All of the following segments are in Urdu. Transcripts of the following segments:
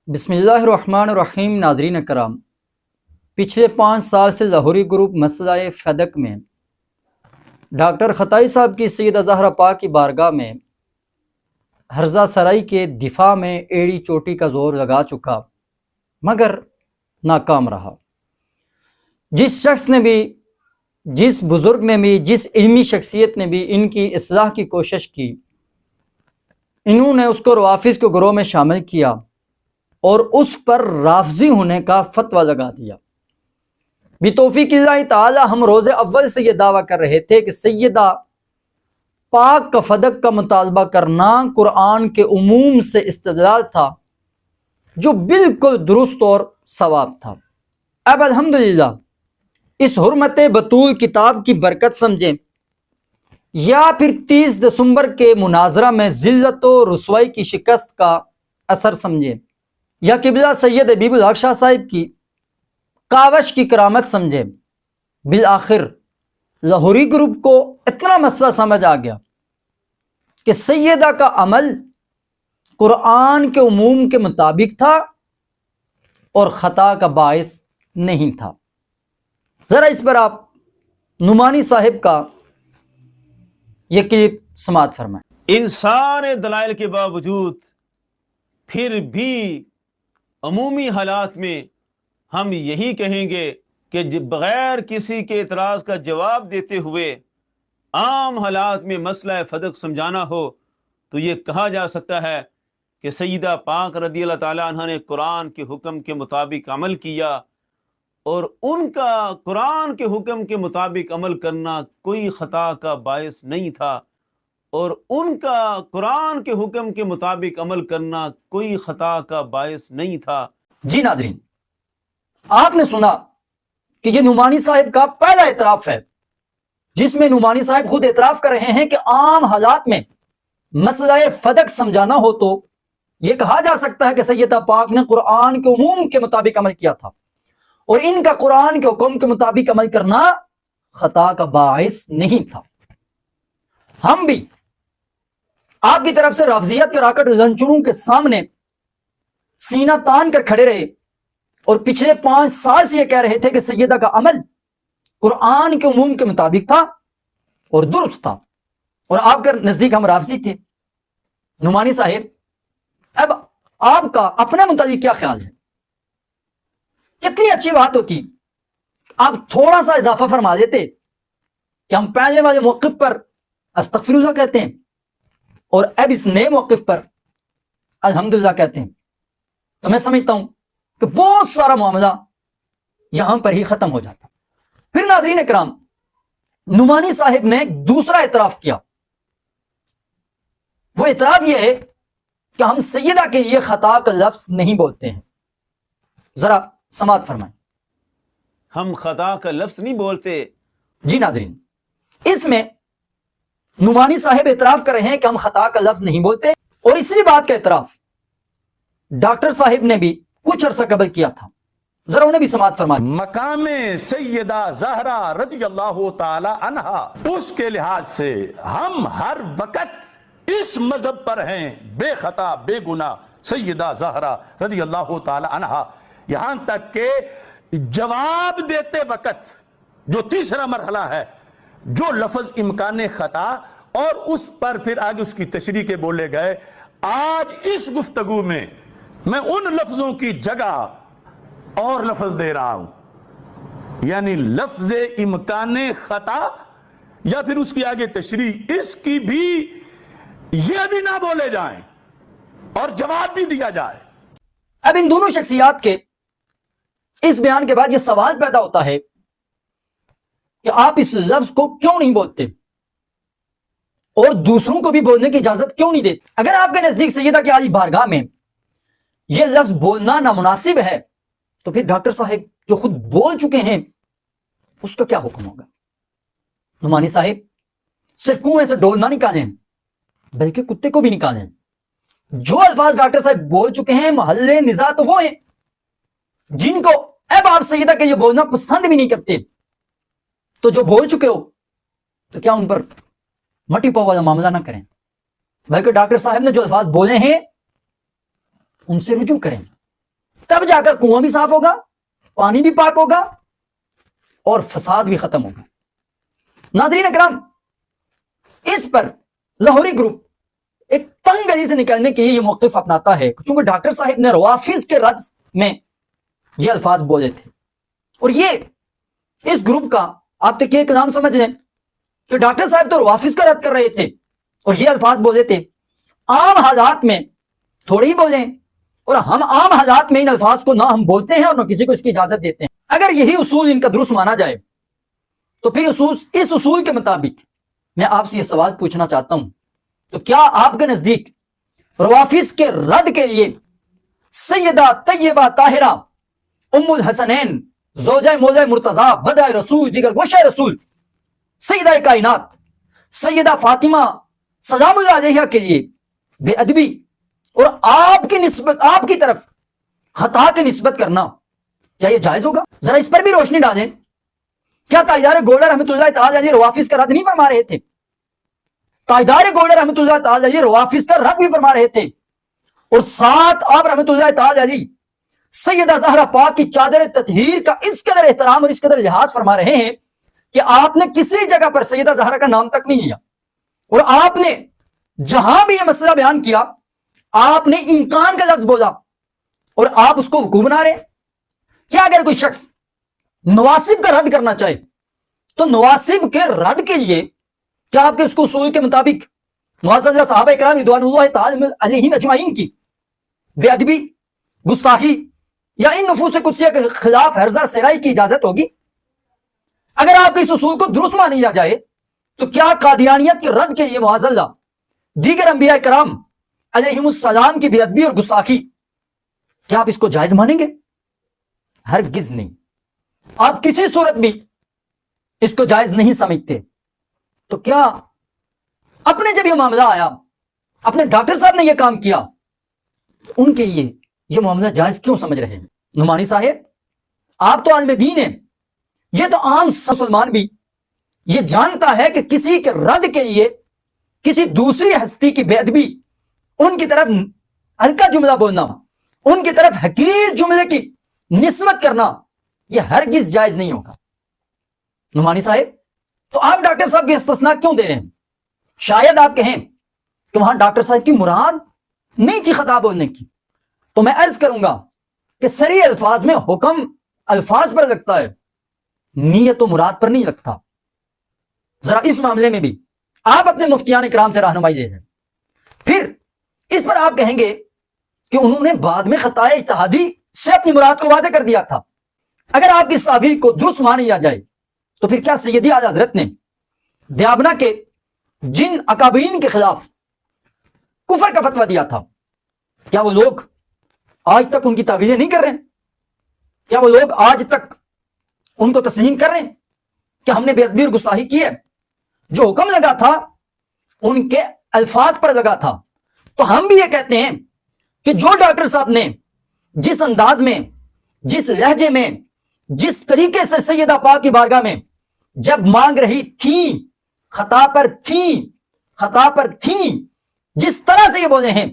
بسم اللہ الرحمن الرحیم۔ ناظرین کرام، پچھلے 5 سال سے لاہوری گروپ مسئلہ فدق میں ڈاکٹر خطائی صاحب کی سیدہ زہرا پاک کی بارگاہ میں ہرزہ سرائی کے دفاع میں ایڑی چوٹی کا زور لگا چکا، مگر ناکام رہا۔ جس شخص نے بھی، جس بزرگ نے بھی، جس علمی شخصیت نے بھی ان کی اصلاح کی کوشش کی، انہوں نے اس کو روافظ کے گروہ میں شامل کیا اور اس پر رافضی ہونے کا فتویٰ لگا دیا۔ بتوفیق اللہ تعالی ہم روز اول سے یہ دعویٰ کر رہے تھے کہ سیدہ پاک کا فدق کا مطالبہ کرنا قرآن کے عموم سے استدلال تھا، جو بالکل درست اور صواب تھا۔ اب الحمدللہ اس حرمت بطول کتاب کی برکت سمجھیں یا پھر 30 دسمبر کے مناظرہ میں ذلت و رسوائی کی شکست کا اثر سمجھیں، یا قبلہ سید حبیب الحق شاہ صاحب کی کاوش کی کرامت سمجھیں، بالآخر لاہوری گروپ کو اتنا مسئلہ سمجھ آ گیا کہ سیدہ کا عمل قرآن کے عموم کے مطابق تھا اور خطا کا باعث نہیں تھا۔ ذرا اس پر آپ نعمانی صاحب کا یہ کلپ سماعت فرمائیں۔ ان سارے دلائل کے باوجود پھر بھی عمومی حالات میں ہم یہی کہیں گے کہ بغیر کسی کے اعتراض کا جواب دیتے ہوئے عام حالات میں مسئلہ فدق سمجھانا ہو تو یہ کہا جا سکتا ہے کہ سیدہ پاک رضی اللہ تعالیٰ عنہ نے قرآن کے حکم کے مطابق عمل کیا، اور ان کا قرآن کے حکم کے مطابق عمل کرنا کوئی خطا کا باعث نہیں تھا، اور ان کا قرآن کے حکم کے مطابق عمل کرنا کوئی خطا کا باعث نہیں تھا۔ جی ناظرین، آپ نے سنا کہ یہ نعمانی صاحب کا پہلا اعتراف ہے، جس میں نعمانی صاحب خود اعتراف کر رہے ہیں کہ عام حالات میں مسئلہ فدق سمجھانا ہو تو یہ کہا جا سکتا ہے کہ سیدہ پاک نے قرآن کے عموم کے مطابق عمل کیا تھا، اور ان کا قرآن کے حکم کے مطابق عمل کرنا خطا کا باعث نہیں تھا۔ ہم بھی آپ کی طرف سے رافضیت کے راکٹ لنچروں کے سامنے سینہ تان کر کھڑے رہے اور پچھلے 5 سال سے یہ کہہ رہے تھے کہ سیدہ کا عمل قرآن کے عموم کے مطابق تھا اور درست تھا، اور آپ کے نزدیک ہم رافضی تھے۔ نعمانی صاحب، اب آپ کا اپنے متعلق کیا خیال ہے؟ کتنی اچھی بات ہوتی آپ تھوڑا سا اضافہ فرما دیتے کہ ہم پہلے والے موقف پر استغفر اللہ کہتے ہیں اور اب اس نئے موقف پر الحمدللہ کہتے ہیں، تو میں سمجھتا ہوں کہ بہت سارا معاملہ یہاں پر ہی ختم ہو جاتا۔ پھر ناظرین اکرام، نعمانی صاحب نے دوسرا اعتراف کیا۔ وہ اعتراف یہ ہے کہ ہم سیدہ کے لیے خطا کا لفظ نہیں بولتے ہیں۔ ذرا سماعت فرمائیں۔ ہم خطا کا لفظ نہیں بولتے۔ جی ناظرین، اس میں نعمانی صاحب اعتراف کر رہے ہیں کہ ہم خطا کا لفظ نہیں بولتے، اور اسی بات کا اعتراف ڈاکٹر صاحب نے بھی کچھ عرصہ قبل کیا تھا۔ ذرا انہیں بھی سماعت فرمائیں۔ مقام سیدہ زہرا رضی اللہ تعالی عنہ، اس کے لحاظ سے ہم ہر وقت اس مذہب پر ہیں، بے خطا بے گناہ سیدہ زہرا رضی اللہ تعالی عنہ، یہاں تک کہ جواب دیتے وقت جو تیسرا مرحلہ ہے، جو لفظ امکان خطا اور اس پر پھر آگے اس کی تشریح کے بولے گئے، آج اس گفتگو میں میں ان لفظوں کی جگہ اور لفظ دے رہا ہوں، یعنی لفظ امکان خطا یا پھر اس کی آگے تشریح، اس کی بھی یہ بھی نہ بولے جائیں اور جواب بھی دیا جائے۔ اب ان دونوں شخصیات کے اس بیان کے بعد یہ سوال پیدا ہوتا ہے کہ آپ اس لفظ کو کیوں نہیں بولتے اور دوسروں کو بھی بولنے کی اجازت کیوں نہیں دیتے؟ اگر آپ کے نزدیک سیدہ کی عالی بارگاہ میں یہ لفظ بولنا نامناسب ہے تو پھر ڈاکٹر صاحب جو خود بول چکے ہیں اس کا کیا حکم ہوگا؟ نعمانی صاحب، صرف کنویں سے ڈول نہ نکالیں بلکہ کتے کو بھی نکالیں۔ جو الفاظ ڈاکٹر صاحب بول چکے ہیں محل نزاع تو وہ ہیں جن کو اب آپ سیدہ کے یہ بولنا پسند بھی نہیں کرتے، تو جو بول چکے ہو تو کیا ان پر مٹی پاؤ والا معاملہ نہ کریں، بلکہ ڈاکٹر صاحب نے جو الفاظ بولے ہیں ان سے رجوع کریں۔ تب جا کر کنواں بھی صاف ہوگا, پانی بھی پاک ہوگا اور فساد بھی ختم ہوگا. ناظرین اکرام, اس پر لاہوری گروپ ایک تنگ گلی سے نکلنے کے لیے یہ موقف اپناتا ہے, چونکہ ڈاکٹر صاحب نے روافظ کے رد میں یہ الفاظ بولے تھے. اور یہ اس گروپ کا آپ تک ایک نام سمجھ لیں کہ ڈاکٹر صاحب تو روافظ کا رد کر رہے تھے اور یہ الفاظ بولے تھے. عام حالات میں تھوڑے ہی بولیں, اور ہم عام حالات میں ان الفاظ کو نہ ہم بولتے ہیں اور نہ کسی کو اس کی اجازت دیتے ہیں. اگر یہی اصول ان کا درست مانا جائے تو پھر اس اصول کے مطابق میں آپ سے یہ سوال پوچھنا چاہتا ہوں, تو کیا آپ کے نزدیک روافظ کے رد کے لیے سیدہ طیبہ طاہرہ ام الحسنین زوجہ مولا مرتضیٰ بدع رسول جگر گوشہ رسول سیدہ کائنات سیدہ فاطمہ سلام اللہ علیہا کے لیے بے ادبی اور آپ کی نسبت, آپ کی طرف خطا کی نسبت کرنا, کیا یہ جائز ہوگا؟ ذرا اس پر بھی روشنی ڈالیں. کیا تاجدار گولڈر رحمۃ اللہ تعالی علیہ روافظ کا رد نہیں فرما رہے تھے؟ تاجدار گولڈر رحمۃ اللہ تعالی علیہ روافظ کا رد بھی فرما رہے تھے, اور ساتھ آپ رحمۃ اللہ تعالی علیہ سیدہ زہرا پاک کی چادر تطہیر کا اس قدر احترام اور اس قدر لحاظ فرما رہے ہیں کہ آپ نے کسی جگہ پر سیدہ زہرا کا نام تک نہیں لیا, اور آپ نے جہاں بھی یہ مسئلہ بیان کیا آپ نے امکان کا لفظ بولا اور آپ اس کو وقوع بنا رہے ہیں. کیا اگر کوئی شخص نواسب کا رد کرنا چاہے تو نواسب کے رد کے لیے کیا آپ کے اس کو اصول کے مطابق معزز صحابہ کرام رضوان اللہ تعالی علیہم اجمعین کی بے ادبی, گستاخی یا ان نفوس قدسیہ کے خلاف ہرزہ سرائی کی اجازت ہوگی؟ اگر آپ کے اس اصول کو درست مان لیا جائے تو کیا قادیانیت کے رد کے لیے معاذ اللہ دیگر انبیاء کرام علیہم السلام کی بے ادبی اور گستاخی, کیا آپ اس کو جائز مانیں گے؟ ہرگز نہیں, آپ کسی صورت بھی اس کو جائز نہیں سمجھتے. تو کیا اپنے جب یہ معاملہ آیا, اپنے ڈاکٹر صاحب نے یہ کام کیا, ان کے لیے یہ معاملہ جائز کیوں سمجھ رہے ہیں؟ نعمانی صاحب, آپ تو عالم دین ہیں, یہ تو عام مسلمان بھی یہ جانتا ہے کہ کسی کے رد کے لیے کسی دوسری ہستی کی بے ادبی, ان کی طرف ہلکا جملہ بولنا, ان کی طرف حقیر جملے کی نسبت کرنا, یہ ہرگز جائز نہیں ہوگا. نعمانی صاحب, تو آپ ڈاکٹر صاحب کی استثناء کیوں دے رہے ہیں؟ شاید آپ کہیں کہ وہاں ڈاکٹر صاحب کی مراد نہیں تھی خطا بولنے کی, تو میں عرض کروں گا کہ صریح الفاظ میں حکم الفاظ پر لگتا ہے, نیت و مراد پر نہیں لگتا. ذرا اس معاملے میں بھی آپ اپنے مفتیان کرام سے رہنمائی دے دیں. پھر اس پر آپ کہیں گے کہ انہوں نے بعد میں خطائے اجتہادی سے اپنی مراد کو واضح کر دیا تھا. اگر آپ کی اس تعبیر کو درست مان لیا جائے تو پھر کیا سیدی اعلیٰ حضرت نے دیابنا کے جن اکابرین کے خلاف کفر کا فتویٰ دیا تھا, کیا وہ لوگ آج تک ان کی تعبیریں نہیں کر رہے ہیں؟ کیا وہ لوگ آج تک ان کو تسلیم کر رہے ہیں کہ ہم نے بے ادبی اور گستاخی کی ہے؟ جو حکم لگا تھا ان کے الفاظ پر لگا تھا. تو ہم بھی یہ کہتے ہیں کہ جو ڈاکٹر صاحب نے جس انداز میں, جس لہجے میں, جس طریقے سے سیدہ پاک کی بارگاہ میں جب مانگ رہی تھی, خطا پر تھی, جس طرح سے یہ بولے ہیں,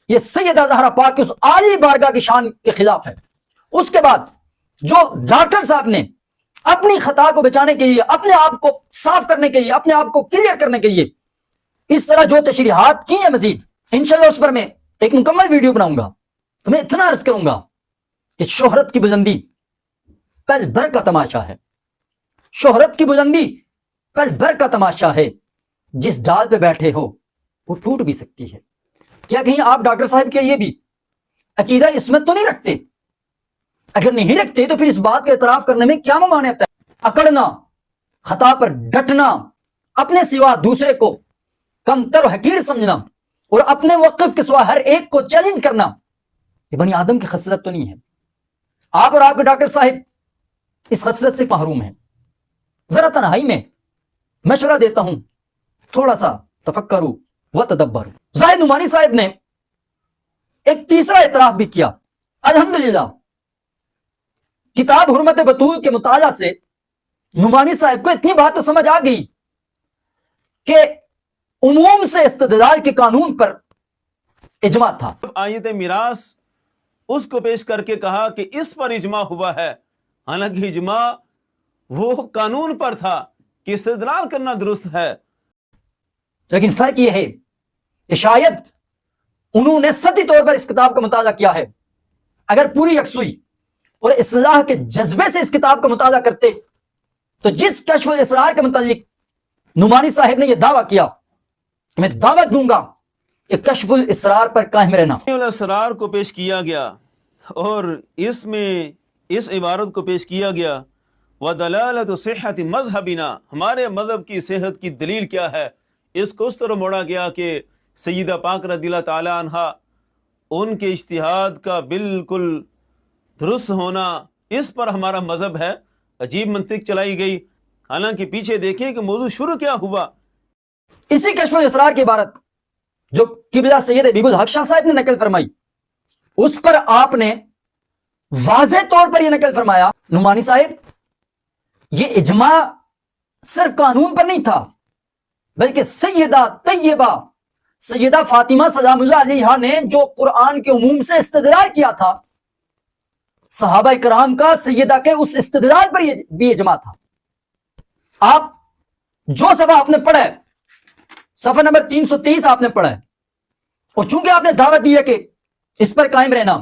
یہ سیدہ زہرا پاک کی اس عالی بارگاہ کی شان کے خلاف ہے. اس کے بعد جو ڈاکٹر صاحب نے اپنی خطا کو بچانے کے لیے, اپنے آپ کو صاف کرنے کے لیے, اپنے آپ کو کلیئر کرنے کے لیے اس طرح جو تشریحات کی ہیں, مزید انشاءاللہ اس پر میں ایک مکمل ویڈیو بناؤں گا. تو میں اتنا عرض کروں گا کہ شہرت کی بلندی پل بھر کا تماشا ہے, شہرت کی بلندی پل بھر کا تماشا ہے, جس ڈال پہ بیٹھے ہو وہ ٹوٹ بھی سکتی ہے. کیا کہیں آپ ڈاکٹر صاحب کے یہ بھی عقیدہ عصمت تو نہیں رکھتے؟ اگر نہیں رکھتے تو پھر اس بات کا اعتراف کرنے میں کیا ممانعت ہے؟ اکڑنا, خطا پر ڈٹنا, اپنے سوا دوسرے کو کم تر و حقیر سمجھنا اور اپنے وقف کے سوا ہر ایک کو چیلنج کرنا, یہ بنی آدم کی خصلت تو نہیں ہے. آپ اور آپ کے ڈاکٹر صاحب اس خصلت سے محروم ہیں. ذرا تنہائی میں مشورہ دیتا ہوں, تھوڑا سا تفکرو و تدبرو. زاہد نعمانی صاحب نے ایک تیسرا اعتراف بھی کیا. الحمدللہ کتاب حرمت بطول کے مطالعہ سے نعمانی صاحب کو اتنی بات تو سمجھ آ گئی کہ عموم سے استدلال کے قانون پر اجماع تھا. آیت میراث اس کو پیش کر کے کہا کہ اس پر اجماع ہوا ہے، حالانکہ اجماع وہ قانون پر تھا کہ استدلال کرنا درست ہے۔ لیکن فرق یہ ہے کہ شاید انہوں نے سطحی طور پر اس کتاب کا مطالعہ کیا ہے، اگر پوری یکسوئی اور اصلاح کے جذبے سے اس کتاب کا مطالعہ کرتے تو جس کشف الاسرار کے متعلق نعمانی صاحب نے یہ دعویٰ کیا کہ میں دعوت دوں گا کہ کشف الاسرار پر قائم رہنا، الاسرار کو پیش کیا گیا اور اس میں اس عبارت کو پیش کیا گیا وَدَلَالَةُ صِحَّةِ مذہبنا، ہمارے مذہب کی صحت کی دلیل کیا ہے۔ اس کو اس طرح موڑا گیا کہ سیدہ پاک رضی اللہ تعالی عنہا ان کے اجتہاد کا بالکل درست ہونا، اس پر ہمارا مذہب ہے۔ عجیب منطق چلائی گئی، حالانکہ پیچھے دیکھیں کہ موضوع شروع کیا ہوا۔ اسی کشف الاسرار کی عبارت جو قبلہ سید حبیب الحق شاہ صاحب نے نقل فرمائی، اس پر آپ نے واضح طور پر یہ نقل فرمایا، نعمانی صاحب یہ اجماع صرف قانون پر نہیں تھا، بلکہ سیدہ طیبہ سیدہ فاطمہ سلام اللہ علیہا نے جو قرآن کے عموم سے استدلال کیا تھا، صحابہ کرام کا سیدہ کے اس استدلال پر یہ بھی اجماع تھا۔ آپ جو صفحہ آپ نے پڑھا ہے، صفحہ نمبر 330 آپ نے پڑھا ہے، اور چونکہ آپ نے دعوت دی ہے کہ اس پر قائم رہنا،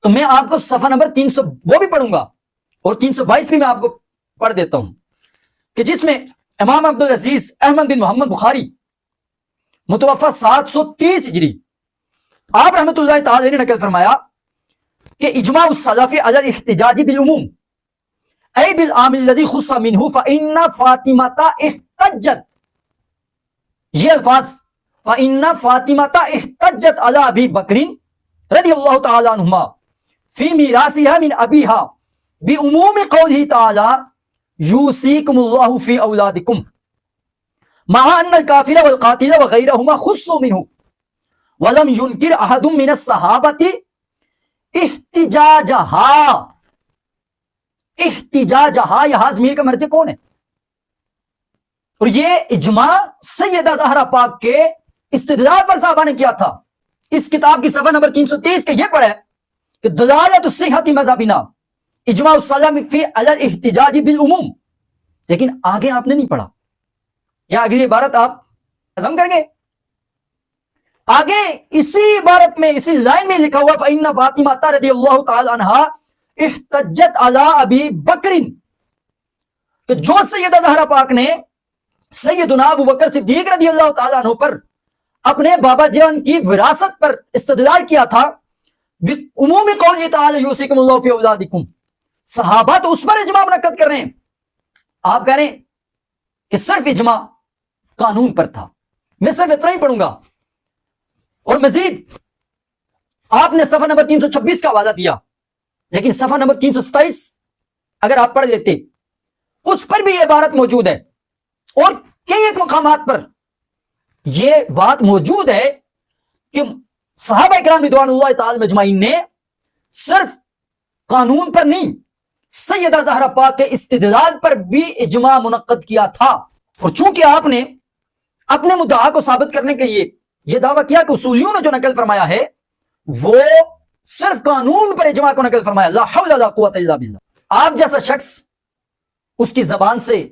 تو میں آپ کو صفحہ نمبر 300 وہ بھی پڑھوں گا اور 322 بھی میں آپ کو پڑھ دیتا ہوں، کہ جس میں امام عبدالعزیز احمد بن محمد بخاری متوفہ 730 ہجری آپ رحمۃ اللہ تعالی نے نقل فرمایا کہ اجماع السلف علی الاحتجاج بالعموم ای بالعام الذی خص منہ فإن فاطمہ احتجت، یہ الفاظ فإن فاطمہ احتجت علی ابی بکر رضی اللہ تعالی عنہما فی میراثها من ابیہا بعموم قولہ تعالی یوصیکم اللہ فی اولادکم مع ان الکافر والقاتل وغیرہما خصوا منہ ولم ينکر احد من الصحابۃ احتجاجہا، یہاں ضمیر کا مرجع کون ہے؟ اور یہ اجماع سیدہ زہرا پاک کے استدلال پر صحابہ نے کیا تھا۔ اس کتاب کی صفحہ نمبر 330 کے یہ پڑھا ہے کہ دلالۃ الصحۃ مذہبنا اجماع السلف فی علی الاحتجاج بالعموم، لیکن آگے آپ نے نہیں پڑھا، یا اگلی عبارت آپ ہضم کریں گے؟ آگے اسی عبارت میں اسی لائن میں لکھا ہوا فإن فاطمہ رضی اللہ تعالی عنہا احتجت علی ابی بکر، کہ جو سیدہ زہرا پاک نے سیدنا ابو بکر صدیق رضی اللہ تعالی عنہ پر اپنے بابا جان کی وراثت پر استدلال کیا تھا عمومی قول تعالی یوصیکم اللہ فی اولادکم، صحابہ تو اس پر اجماع منعقد کر رہے ہیں، آپ کہہ رہے ہیں کہ صرف اجماع قانون پر تھا۔ میں صرف اتنا ہی پڑھوں گا، اور مزید آپ نے صفحہ نمبر 326 کا حوالہ دیا، لیکن صفحہ نمبر 327 اگر آپ پڑھ لیتے اس پر بھی یہ عبارت موجود ہے، اور کئی ایک مقامات پر یہ بات موجود ہے کہ صحابہ کرام رضوان اللہ تعالی مجمعین نے صرف قانون پر نہیں، سیدہ زہرا پاک کے استدلال پر بھی اجماع منعقد کیا تھا۔ اور چونکہ آپ نے اپنے مدعا کو ثابت کرنے کے لیے یہ دعویٰ کیا کہ اصولیوں نے جو نقل فرمایا ہے وہ صرف قانون پر اجماع کو نقل فرمایا، لا حول ولا قوت الا باللہ، آپ جیسا شخص اس کی زبان سے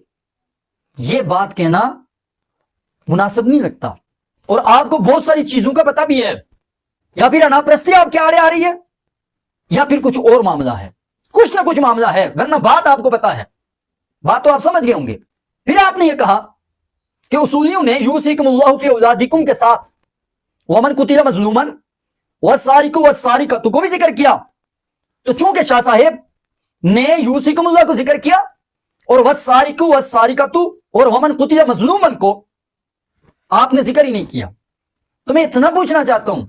یہ بات کہنا مناسب نہیں لگتا، اور آپ کو بہت ساری چیزوں کا پتہ بھی ہے، یا پھر انا پرستی آپ کے آڑے آ رہی ہے، یا پھر کچھ اور معاملہ ہے، کچھ نہ کچھ معاملہ ہے، ورنہ بات آپ کو پتا ہے، بات تو آپ سمجھ گئے ہوں گے۔ پھر آپ نے یہ کہا کہ اصولیوں نے یوصیکم اللہ فی اولادکم کے ساتھ ومن قتل مظلوما والسارق والسارقۃ کو بھی ذکر کیا، تو چونکہ شاہ صاحب نے یوصیکم اللہ کو ذکر کیا اور والسارق والسارقۃ اور ومن قتل مظلوما کو آپ نے ذکر ہی نہیں کیا، تو میں اتنا پوچھنا چاہتا ہوں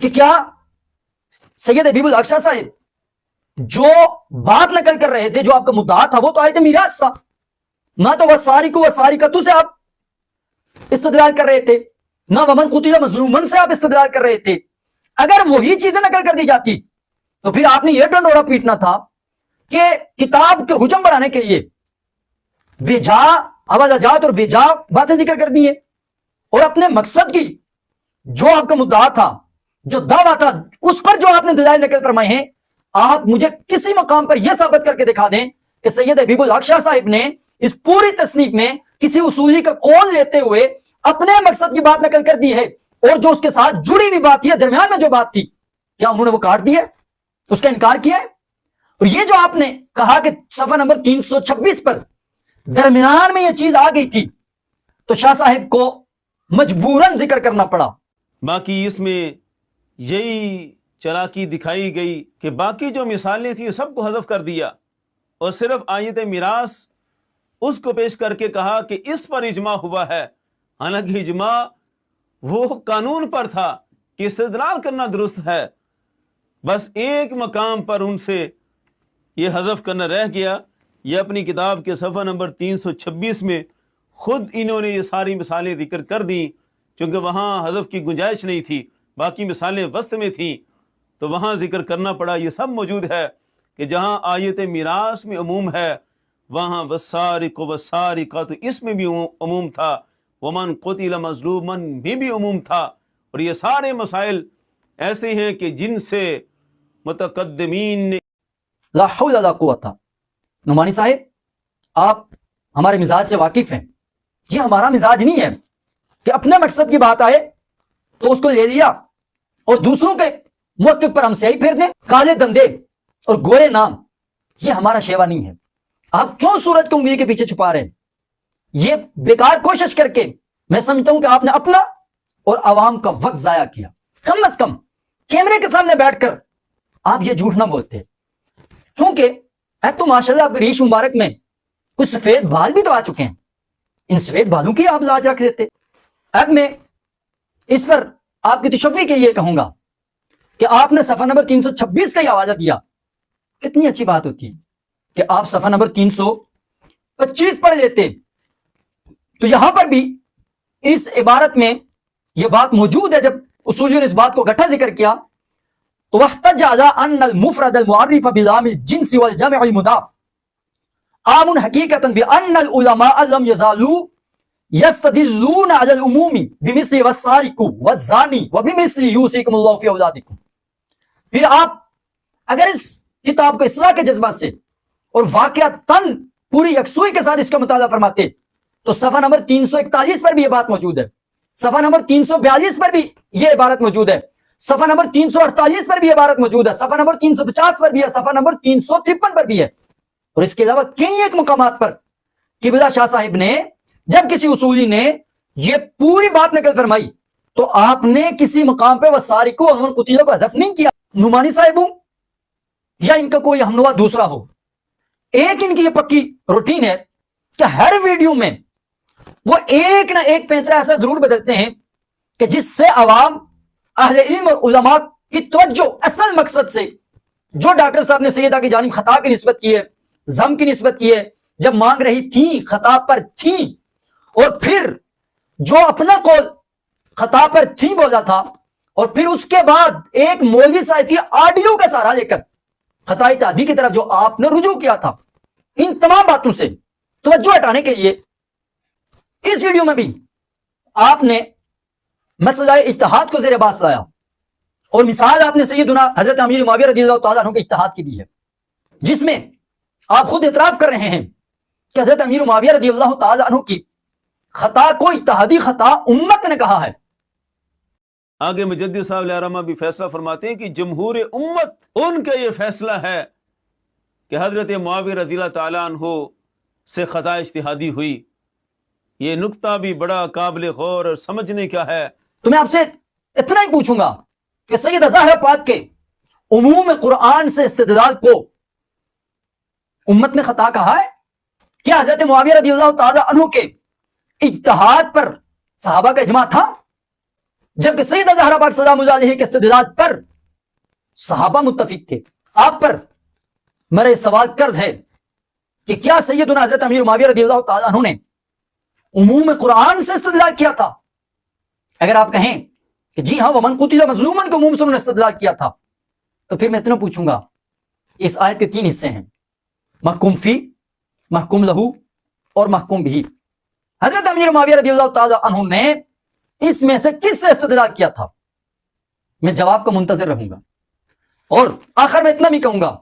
کہ کیا سید حبیب الحق شاہ صاحب جو بات نقل کر رہے تھے، جو آپ کا مدعا تھا، وہ تو آیت میراث تھا، نہ تو والسارق والسارقۃ سے آپ استدلال کر رہے تھے، نہ ومن قتل مظلوما سے آپ استدلال کر رہے تھے۔ اگر وہی چیزیں نقل کر دی جاتی تو پھر آپ نے یہ ڈنڈورا پیٹنا تھا کہ کتاب کے حجم بڑھانے کے لیے بے جا اوازجات اور بے جا باتیں ذکر کر دی ہیں، اور اپنے مقصد کی جو آپ کا مدعا تھا جو دعویٰ تھا اس پر جو آپ نے دلائل نقل فرمائے ہیں، آپ مجھے کسی مقام پر یہ ثابت کر کے دکھا دیں کہ سید حبیب الحق شاہ صاحب نے اس پوری تصنیف میں کسی اصولی کا قول لیتے ہوئے اپنے مقصد کی بات نقل کر دی ہے، اور جو اس کے ساتھ جڑی ہوئی بات تھی، درمیان میں جو بات تھی، کیا انہوں نے وہ کاٹ دی ہے، اس کا انکار کیا ہے؟ اور یہ جو آپ نے کہا کہ صفحہ نمبر 326 پر درمیان میں یہ چیز آ گئی تھی، تو شاہ صاحب کو مجبوراً ذکر کرنا پڑا۔ باقی اس میں یہی چلاکی دکھائی گئی کہ باقی جو مثالیں تھیں سب کو حذف کر دیا اور صرف آیت میراث اس کو پیش کر کے کہا کہ اس پر اجماع ہوا ہے، حالانکہ اجماع وہ قانون پر تھا کہ استدلال کرنا درست ہے، بس ایک مقام پر ان سے یہ حذف کرنا رہ گیا۔ یہ اپنی کتاب کے صفحہ نمبر 326 میں خود انہوں نے یہ ساری مثالیں ذکر کر دیں، چونکہ وہاں حذف کی گنجائش نہیں تھی، باقی مثالیں وسط میں تھیں، تو وہاں ذکر کرنا پڑا۔ یہ سب موجود ہے کہ جہاں آیت میراث میں عموم ہے وہاں والسارق والسارقۃ اس میں بھی عموم تھا، ومن قتل مظلوما میں بھی عموم تھا، اور یہ سارے مسائل ایسے ہیں کہ جن سے متقدمین نے لا حول ولا قوت۔ نعمانی صاحب، آپ ہمارے مزاج سے واقف ہیں، یہ ہمارا مزاج نہیں ہے کہ اپنے مقصد کی بات آئے تو اس کو لے لیا اور دوسروں کے موقف پر ہم سیاہی پھیر دیں، کالے دندے اور گورے نام، یہ ہمارا شیوا نہیں ہے۔ آپ کیوں سورج کو انگلی کے پیچھے چھپا رہے ہیں؟ یہ بیکار کوشش کر کے میں سمجھتا ہوں کہ آپ نے اپنا اور عوام کا وقت ضائع کیا۔ کم از کم کیمرے کے سامنے بیٹھ کر آپ یہ جھوٹ نہ بولتے، کیونکہ اب تو ماشاءاللہ آپ کے ریش مبارک میں کچھ سفید بال بھی تو آ چکے ہیں، ان سفید بالوں کی آپ لاج رکھ دیتے۔ اب میں اس پر آپ کی تشفی کے لیے کہوں گا کہ آپ نے صفحہ نمبر 326 کا یہ حوالہ دیا، کتنی اچھی بات ہوتی کہ آپ صفحہ نمبر 325 پڑھ لیتے، تو یہاں پر بھی اس عبارت میں یہ بات موجود ہے۔ جب اصولیوں نے اس بات کو گٹھا ذکر کیا تو واحتج علی ان المفرد المعرف بلام الجنس والجمع المضاف عام حقیقتا بان العلماء لم يزالوا يستدلون على العموم بمثل والسارق والزانی وبمثل یوصیکم اللہ فی اولادکم۔ پھر آپ اگر اس کتاب کو اصلاح کے جذبات سے اور واقعتاً پوری یکسوئی کے ساتھ اس کا مطالعہ فرماتے تو صفحہ نمبر 341 پر بھی یہ بات موجود ہے، صفحہ نمبر 342 پر بھی یہ عبارت موجود ہے، صفحہ نمبر 348 پر بھی یہ عبارت موجود ہے، صفحہ نمبر 350 پر بھی ہے، صفحہ نمبر 353 پر بھی ہے، اور اس کے علاوہ کئی ایک مقامات پر قبلہ شاہ صاحب نے جب کسی اصولی نے یہ پوری بات نقل فرمائی تو آپ نے کسی مقام پہ وسارقو اور قتیلہ کو حذف نہیں کیا۔ نعمانی صاحب ہوں یا ان کا کوئی ہمنوا دوسرا ہو، ایک ان کی یہ پکی روٹین ہے کہ ہر ویڈیو میں وہ ایک نہ ایک پینترا ایسا ضرور بدلتے ہیں کہ جس سے عوام، اہل علم اور علماء کی توجہ اصل مقصد سے جو ڈاکٹر صاحب نے سیدہ کی جانب خطا کی نسبت کی ہے، ضم کی نسبت کی ہے، جب مانگ رہی تھی خطا پر تھی، اور پھر جو اپنا قول خطا پر تھی بولا تھا، اور پھر اس کے بعد ایک مولوی صاحب کی آڈیو کا سہارا لے کر خطائی تعدی کی طرف جو آپ نے رجوع کیا تھا، ان تمام باتوں سے توجہ ہٹانے کے لیے اس ویڈیو میں بھی آپ نے مسئلہ اجتہاد کو زیر بحث لایا، اور مثال آپ نے سیدنا حضرت امیر معاویہ رضی اللہ تعالیٰ عنہ کے اجتہاد کی دی ہے، جس میں آپ خود اعتراف کر رہے ہیں کہ حضرت امیر معاویہ رضی اللہ تعالیٰ عنہ کی خطا کو اجتہادی خطا امت نے کہا ہے۔ آگے مجدد صاحب علیہ رحمہ بھی فیصلہ فرماتے ہیں کہ جمہور امت ان کا یہ فیصلہ ہے کہ حضرت معاویہ رضی اللہ تعالیٰ عنہ سے خطا اجتہادی ہوئی۔ یہ نقطہ بھی بڑا قابل غور اور سمجھنے کا ہے۔ تو میں آپ سے اتنا ہی پوچھوں گا کہ سیدہ زہرا پاک کے عموم قرآن سے استدلال کو امت نے خطا کہا ہے؟ کیا حضرت معاویہ رضی اللہ تعالیٰ عنہ کے اجتہاد پر صحابہ کا اجماع تھا؟ جبکہ سیدہ زہرا پاک سلام اللہ علیہ کے استدلال پر صحابہ متفق تھے۔ آپ پر میرا سوال قرض ہے کہ کیا سیدنا حضرت امیر معاویہ رضی اللہ تعالیٰ عنہ نے عموم قرآن سے استدلال کیا تھا؟ اگر آپ کہیں کہ جی ہاں ومن قتل مظلوما کو عموم سے انہوں نے استدلال کیا تھا، تو پھر میں اتنا پوچھوں گا، اس آیت کے 3 حصے ہیں، محکوم فی، محکوم لہو اور محکوم بھی۔ حضرت امیر معاویہ رضی اللہ تعالیٰ عنہ نے اس میں سے کس سے استدلال کیا تھا؟ میں جواب کا منتظر رہوں گا. اور آخر میں اتنا بھی کہوں گا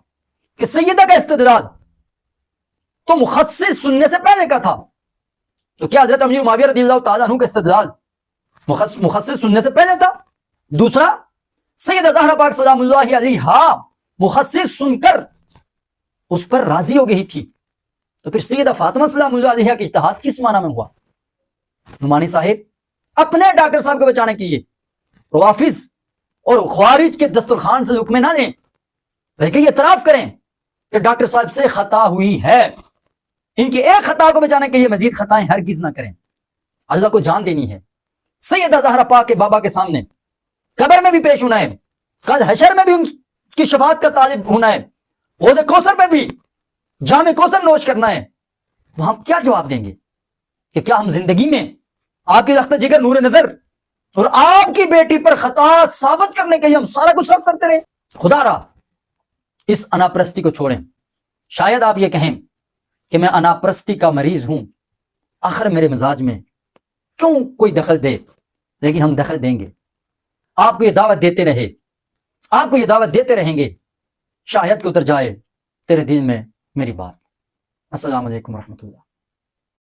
کہ سیدہ کا استدلال تو مخصص سننے سے پہلے کا تھا. تو کیا حضرت امیر معاویہ رضی اللہ تعالیٰ عنہ کا استدلال مخصص سننے سے پہلے تھا؟ دوسرا، سیدہ زہرا پاک سلام اللہ علیہا مخصص سن کر اس پر راضی ہو گئی تھی، تو پھر سیدہ فاطمہ سلام اللہ علیہا کا اجتہاد کس معنی میں ہوا؟ نعمانی صاحب اپنے ڈاکٹر صاحب کو بچانے کے لیے روافظ اور خوارج کے دسترخوان سے حکم نہ دیں، بلکہ یہ اعتراف کریں کہ ڈاکٹر صاحب سے خطا ہوئی ہے. ان کی ایک خطا کو بچانے کے لیے مزید خطائیں ہرگز نہ کریں. اللہ کو جان دینی ہے. سیدہ زہرا پاک کے بابا کے سامنے قبر میں بھی پیش ہونا ہے، کل حشر میں بھی ان کی شفاعت کا طالب ہونا ہے، حوض کوثر پہ بھی جام کوثر نوش کرنا ہے. وہاں ہم کیا جواب دیں گے کہ کیا ہم زندگی میں آپ کی رختہ جگر نور نظر اور آپ کی بیٹی پر خطا ثابت کرنے کے لیے ہم سارا کچھ صرف کرتے رہے؟ خدا را اس انا پرستی کو چھوڑیں. شاید آپ یہ کہیں کہ میں انا پرستی کا مریض ہوں، آخر میرے مزاج میں کیوں کوئی دخل دے؟ لیکن ہم دخل دیں گے. آپ کو یہ دعوت دیتے رہے، آپ کو یہ دعوت دیتے رہیں گے، شاید کہ اتر جائے تیرے دل میں میری بات. السلام علیکم ورحمۃ اللہ.